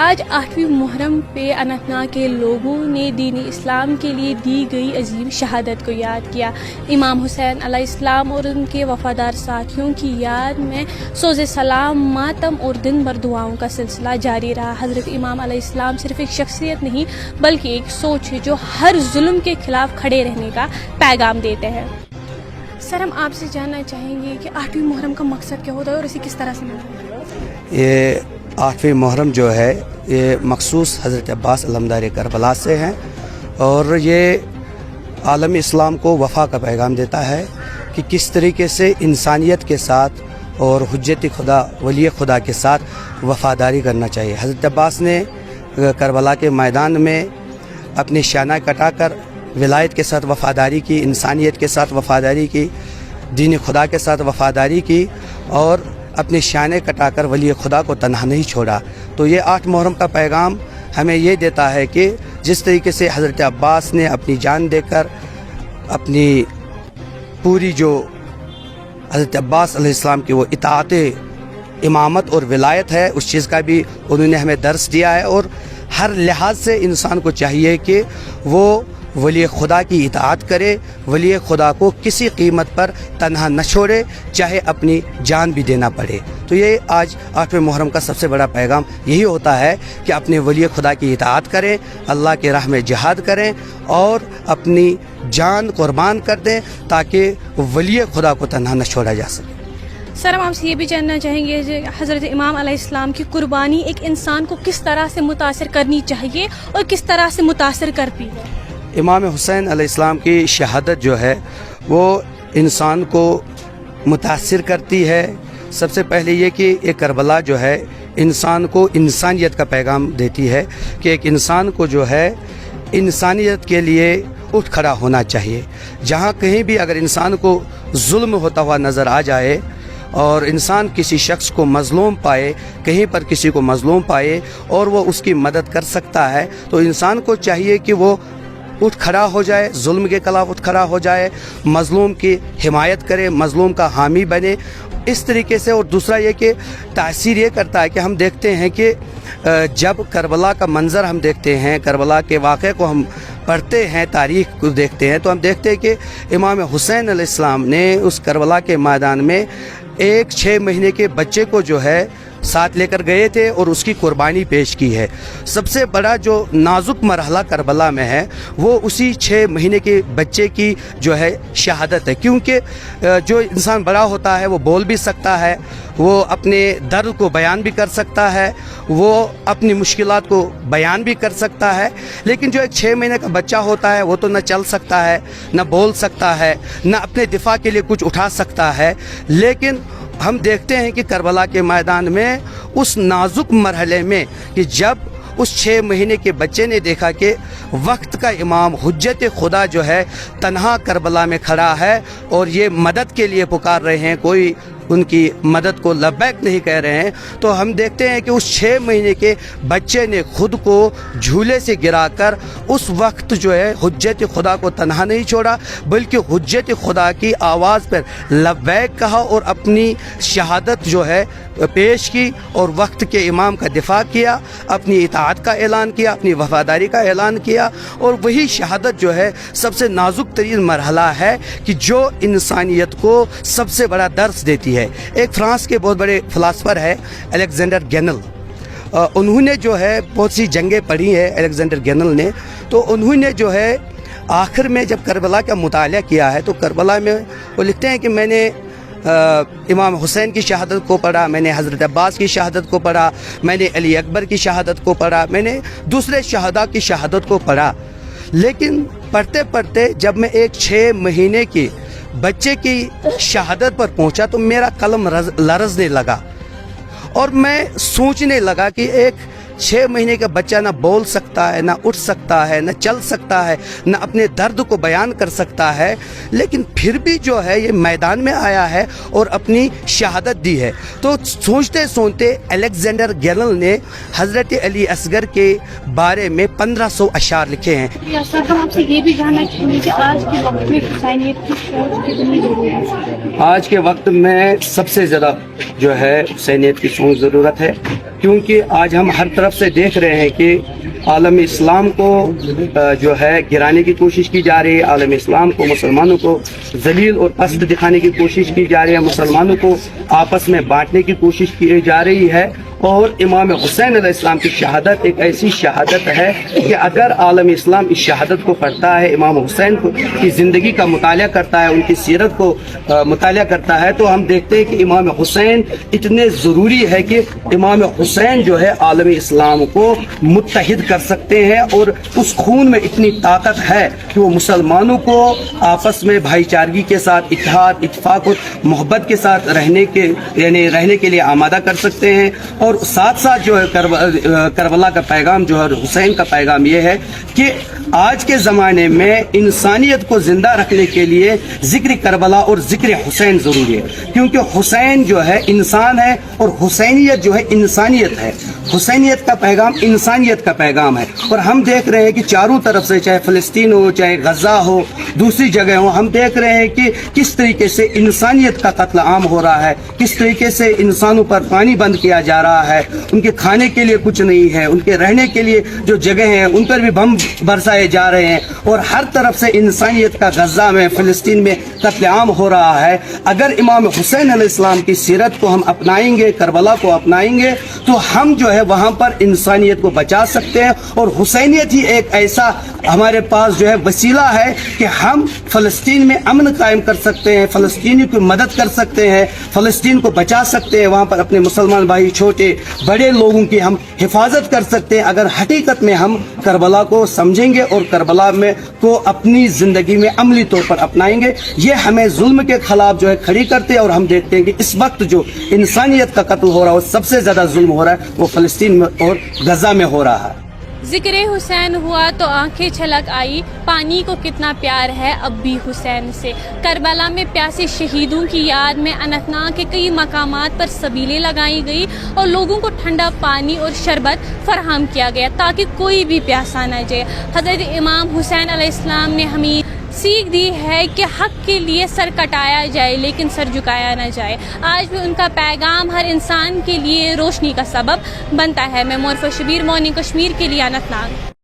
آج 8ویں محرم پہ اننت ناگ کے لوگوں نے دین اسلام کے لیے دی گئی عظیم شہادت کو یاد کیا۔ امام حسین علیہ السلام اور ان کے وفادار ساتھیوں کی یاد میں سوز سلام، ماتم اور دن بھر دعاؤں کا سلسلہ جاری رہا۔ حضرت امام علیہ السلام صرف ایک شخصیت نہیں بلکہ ایک سوچ ہے جو ہر ظلم کے خلاف کھڑے رہنے کا پیغام دیتے ہیں۔ سر، ہم آپ سے جاننا چاہیں گے کہ 8ویں محرم کا مقصد کیا ہوتا ہے اور اسے کس طرح سے مناتے ہیں؟ یہ 8ویں محرم جو ہے یہ مخصوص حضرت عباس علمدار کربلا سے ہیں اور یہ عالم اسلام کو وفا کا پیغام دیتا ہے کہ کس طریقے سے انسانیت کے ساتھ اور حجت خدا ولی خدا کے ساتھ وفاداری کرنا چاہیے۔ حضرت عباس نے کربلا کے میدان میں اپنی شانہ کٹا کر ولایت کے ساتھ وفاداری کی، انسانیت کے ساتھ وفاداری کی، دین خدا کے ساتھ وفاداری کی اور اپنے شانے کٹا کر ولی خدا کو تنہا نہیں چھوڑا۔ تو یہ 8 محرم کا پیغام ہمیں یہ دیتا ہے کہ جس طریقے سے حضرت عباس نے اپنی جان دے کر اپنی پوری جو حضرت عباس علیہ السلام کی وہ اطاعت امامت اور ولایت ہے اس چیز کا بھی انہوں نے ہمیں درس دیا ہے، اور ہر لحاظ سے انسان کو چاہیے کہ وہ ولی خدا کی اطاعت کرے، ولی خدا کو کسی قیمت پر تنہا نہ چھوڑے، چاہے اپنی جان بھی دینا پڑے۔ تو یہ آج 8ویں محرم کا سب سے بڑا پیغام یہی ہوتا ہے کہ اپنے ولی خدا کی اطاعت کریں، اللہ کے راہ میں جہاد کریں اور اپنی جان قربان کر دیں تاکہ ولی خدا کو تنہا نہ چھوڑا جا سکے۔ سر، ہم آپ سے یہ بھی جاننا چاہیں گے کہ حضرت امام علیہ السلام کی قربانی ایک انسان کو کس طرح سے متاثر کرنی چاہیے اور کس طرح سے متاثر کرتی ہے؟ امام حسین علیہ السلام کی شہادت جو ہے وہ انسان کو متاثر کرتی ہے۔ سب سے پہلے یہ کہ یہ کربلا جو ہے انسان کو انسانیت کا پیغام دیتی ہے کہ ایک انسان کو جو ہے انسانیت کے لیے اٹھ کھڑا ہونا چاہیے۔ جہاں کہیں بھی اگر انسان کو ظلم ہوتا ہوا نظر آ جائے اور انسان کسی شخص کو مظلوم پائے، کہیں پر کسی کو مظلوم پائے اور وہ اس کی مدد کر سکتا ہے تو انسان کو چاہیے کہ وہ اٹھ کھڑا ہو جائے، ظلم کے خلاف اٹھ کھڑا ہو جائے، مظلوم کی حمایت کرے، مظلوم کا حامی بنے اس طریقے سے۔ اور دوسرا یہ کہ تاثیر یہ کرتا ہے کہ ہم دیکھتے ہیں کہ جب کربلا کا منظر ہم دیکھتے ہیں، کربلا کے واقعے کو ہم پڑھتے ہیں، تاریخ کو دیکھتے ہیں تو ہم دیکھتے ہیں کہ امام حسین علیہ السلام نے اس کربلا کے میدان میں ایک 6 مہینے کے بچے کو جو ہے ساتھ لے کر گئے تھے اور اس کی قربانی پیش کی ہے۔ سب سے بڑا جو نازک مرحلہ کربلا میں ہے وہ اسی 6 مہینے کے بچے کی جو ہے شہادت ہے، کیونکہ جو انسان بڑا ہوتا ہے وہ بول بھی سکتا ہے، وہ اپنے درد کو بیان بھی کر سکتا ہے، وہ اپنی مشکلات کو بیان بھی کر سکتا ہے، لیکن جو ایک 6 مہینے کا بچہ ہوتا ہے وہ تو نہ چل سکتا ہے، نہ بول سکتا ہے، نہ اپنے دفاع کے لیے کچھ اٹھا سکتا ہے۔ لیکن ہم دیکھتے ہیں کہ کربلا کے میدان میں اس نازک مرحلے میں کہ جب اس 6 مہینے کے بچے نے دیکھا کہ وقت کا امام حجت خدا جو ہے تنہا کربلا میں کھڑا ہے اور یہ مدد کے لیے پکار رہے ہیں، کوئی ان کی مدد کو لبیک نہیں کہہ رہے ہیں، تو ہم دیکھتے ہیں کہ اس 6 مہینے کے بچے نے خود کو جھولے سے گرا کر اس وقت جو ہے حجت خدا کو تنہا نہیں چھوڑا بلکہ حجت خدا کی آواز پر لبیک کہا اور اپنی شہادت جو ہے پیش کی اور وقت کے امام کا دفاع کیا، اپنی اطاعت کا اعلان کیا، اپنی وفاداری کا اعلان کیا۔ اور وہی شہادت جو ہے سب سے نازک ترین مرحلہ ہے کہ جو انسانیت کو سب سے بڑا درس دیتی ہے۔ ایک فرانس کے بہت بڑے فلاسفر ہے الیگزینڈر گینل، انہوں نے جو ہے بہت سی جنگیں پڑھی ہے الیگزینڈر گینل نے، تو انہوں نے جو ہے آخر میں جب کربلا کا مطالعہ کیا ہے تو کربلا میں وہ لکھتے ہیں کہ میں نے امام حسین کی شہادت کو پڑھا، میں نے حضرت عباس کی شہادت کو پڑھا، میں نے علی اکبر کی شہادت کو پڑھا، میں نے دوسرے شہداء کی شہادت کو پڑھا، لیکن پڑھتے پڑھتے جب میں ایک 6 مہینے کی بچے کی شہادت پر پہنچا تو میرا قلم لرزنے لگا اور میں سوچنے لگا کہ ایک 6 مہینے کا بچہ نہ بول سکتا ہے، نہ اٹھ سکتا ہے، نہ چل سکتا ہے، نہ اپنے درد کو بیان کر سکتا ہے، لیکن پھر بھی جو ہے یہ میدان میں آیا ہے اور اپنی شہادت دی ہے۔ تو سوچتے سوچتے الیگزینڈر گینل نے حضرت علی اصغر کے بارے میں 1500 اشعار لکھے ہیں۔ سر، ہم آپ سے یہ بھی جاننا چاہیں گے کہ آج کے وقت میں حسینیت کی سوچ کتنی ضروری ہے؟ آج کے وقت میں سب سے زیادہ جو ہے حسینیت کی سوچ ضرورت ہے، کیونکہ آج ہم ہر طرف طرف سے دیکھ رہے ہیں کہ عالم اسلام کو جو ہے گرانے کی کوشش کی جا رہی ہے، عالم اسلام کو، مسلمانوں کو ذلیل اور پست دکھانے کی کوشش کی جا رہی ہے، مسلمانوں کو آپس میں بانٹنے کی کوشش کی جا رہی ہے۔ اور امام حسین علیہ السلام کی شہادت ایک ایسی شہادت ہے کہ اگر عالم اسلام اس شہادت کو پڑھتا ہے، امام حسین کی زندگی کا مطالعہ کرتا ہے، ان کی سیرت کو مطالعہ کرتا ہے، تو ہم دیکھتے ہیں کہ امام حسین اتنے ضروری ہے کہ امام حسین جو ہے عالم اسلام کو متحد کر سکتے ہیں، اور اس خون میں اتنی طاقت ہے کہ وہ مسلمانوں کو آپس میں بھائی چارگی کے ساتھ، اتحاد، اتفاق اور محبت کے ساتھ رہنے کے لیے آمادہ کر سکتے ہیں۔ اور ساتھ ساتھ جو ہے کربلا کا پیغام جو ہے، حسین کا پیغام یہ ہے کہ آج کے زمانے میں انسانیت کو زندہ رکھنے کے لیے ذکر کربلا اور ذکر حسین ضروری ہے، کیونکہ حسین جو ہے انسان ہے اور حسینیت جو ہے انسانیت ہے۔ حسینیت کا پیغام انسانیت کا پیغام ہے، اور ہم دیکھ رہے ہیں کہ چاروں طرف سے، چاہے فلسطین ہو، چاہے غزہ ہو، دوسری جگہ ہو، ہم دیکھ رہے ہیں کہ کس طریقے سے انسانیت کا قتل عام ہو رہا ہے، کس طریقے سے انسانوں پر پانی بند کیا جا رہا ہے، ان کے کھانے کے لیے کچھ نہیں ہے، ان کے رہنے کے لیے جو جگہ ہیں ان پر بھی بم برسائے جا رہے ہیں، اور ہر طرف سے انسانیت کا غزہ میں، فلسطین میں قتل عام ہو رہا ہے۔ اگر امام حسین علیہ السلام کی سیرت کو ہم اپنائیں گے، کربلا کو اپنائیں گے، تو ہم جو ہے وہاں پر انسانیت کو بچا سکتے ہیں، اور حسینیت ہی ایک ایسا ہمارے پاس جو ہے وسیلہ ہے کہ ہم فلسطین میں امن قائم کر سکتے ہیں، فلسطینی کی مدد کر سکتے ہیں، فلسطین کو بچا سکتے ہیں، وہاں پر اپنے مسلمان بھائی، چھوٹے بڑے لوگوں کی ہم حفاظت کر سکتے ہیں، اگر حقیقت میں ہم کربلا کو سمجھیں گے اور کربلا میں کو اپنی زندگی میں عملی طور پر اپنائیں گے۔ یہ ہمیں ظلم کے خلاف جو ہے کھڑی کرتے ہیں، اور ہم دیکھتے ہیں کہ اس وقت جو انسانیت کا قتل ہو رہا ہے، وہ سب سے زیادہ ظلم ہو رہا ہے وہ فلسطین میں اور غزہ میں ہو رہا ہے۔ ذکر حسین ہوا تو آنکھیں چھلک آئی، پانی کو کتنا پیار ہے اب بھی حسین سے۔ کربلا میں پیاسے شہیدوں کی یاد میں اننت ناگ کے کئی مقامات پر سبیلیں لگائی گئی اور لوگوں کو ٹھنڈا پانی اور شربت فراہم کیا گیا تاکہ کوئی بھی پیاسا نہ جائے۔ حضرت امام حسین علیہ السلام نے ہمیں سیکھ دی ہے کہ حق کے لیے سر کٹایا جائے لیکن سر جھکایا نہ جائے۔ آج بھی ان کا پیغام ہر انسان کے لیے روشنی کا سبب بنتا ہے۔ میں مورفہ شبیر، مارننگ کشمیر کے لیے اننت ناگ۔